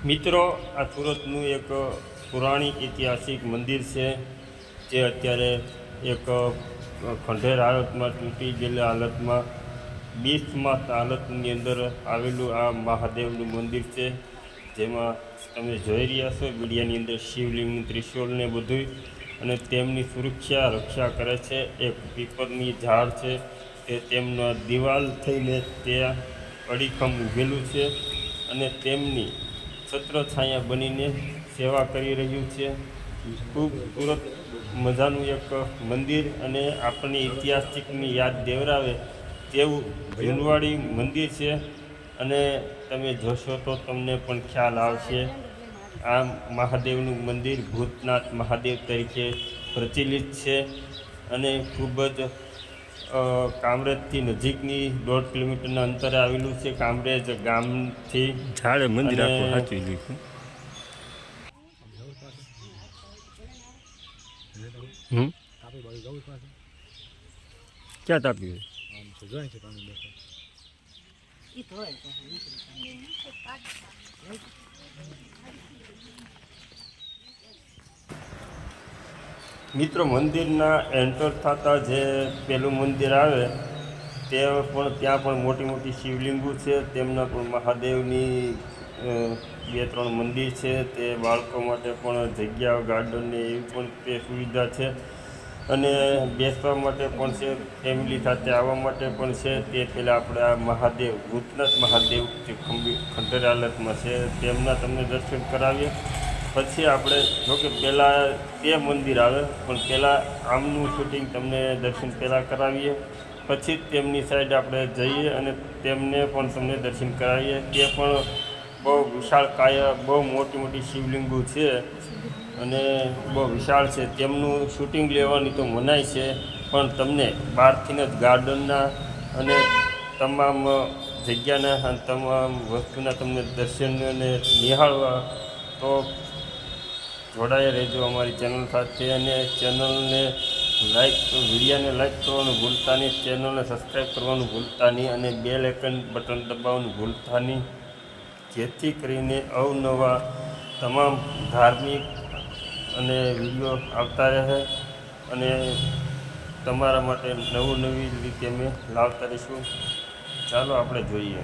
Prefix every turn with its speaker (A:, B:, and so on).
A: મિત્રો, આ સુરતનું એક પુરાણિક ઐતિહાસિક મંદિર છે જે અત્યારે એક ખંડેર હાલતમાં, તૂટી ગયેલી હાલતમાં, બીસમાં હાલતની અંદર આવેલું આ મહાદેવનું મંદિર છે, જેમાં તમે જોઈ રહ્યા છો વિડીયાની અંદર શિવલિંગનું ત્રિશૂળ ને બધું, અને તેમની સુરક્ષા રક્ષા કરે છે. એક પીપળની ઝાડ છે તે તેમના દિવાલ થઈને ત્યાં અડીખમ ઊભેલું છે અને તેમની છત્રછાયા બનીને સેવા કરી રહ્યું છે. ખૂબ સુરત મજાનું એક મંદિર અને આપણને ઐતિહાસિકની યાદ દેવરાવે તેવું જૂનવાડી મંદિર છે. અને તમે જોશો તો તમને પણ ખ્યાલ આવશે. આ મહાદેવનું મંદિર ભૂતનાથ મહાદેવ તરીકે પ્રચલિત છે અને ખૂબ જ કામરેજથી નજીકની 1.5 કિલોમીટરના અંતરે આવેલું છે. કામરેજ ગામથી
B: ઝાડે મંદિર આખું સાચવી લીધું. ક્યાં તાપ્યું
A: મિત્રો, મંદિરના એન્ટર થતાં જે પેલું મંદિર આવે તે પણ ત્યાં પણ મોટી મોટી શિવલિંગો છે. તેમના પણ મહાદેવની 2-3 મંદિર છે. તે બાળકો માટે પણ જગ્યા, ગાર્ડનની એવી પણ તે સુવિધા છે અને બેસવા માટે પણ છે, ફેમિલી સાથે આવવા માટે પણ છે. તે પહેલાં આપણે આ મહાદેવ, ભૂતનાથ મહાદેવ જે ખંડેર હાલતમાં છે તેમના તમને દર્શન કરાવીએ. પછી આપણે જોકે પહેલાં તે મંદિર આવે, પણ પહેલાં આમનું શૂટિંગ તમને દર્શન પહેલાં કરાવીએ, પછી તેમની સાઈડ આપણે જઈએ અને તેમને પણ તમને દર્શન કરાવીએ. તે પણ બહુ વિશાળ કાય, બહુ મોટી મોટી શિવલિંગો છે અને બહુ વિશાળ છે. તેમનું શૂટિંગ લેવાની તો મનાય છે, પણ તમને બહારથી જ ગાર્ડનના અને તમામ જગ્યાના અને તમામ વસ્તુના તમને દર્શન અને નિહાળવા તો જોડાઈ રહેજો અમારી ચેનલ સાથે. અને ચેનલને લાઈક, વિડીયોને લાઈક કરવાનું ભૂલતા નહીં, ચેનલને સબસ્ક્રાઈબ કરવાનું ભૂલતા નહીં અને બેલ આઇકન બટન દબાવવાનું ભૂલતા નહીં, જેથી કરીને અવનવા તમામ ધાર્મિક અને વિડીયો આવતા રહે અને તમારા માટે નવી રીતે અમે લાવતા રહીશું. ચાલો આપણે જોઈએ.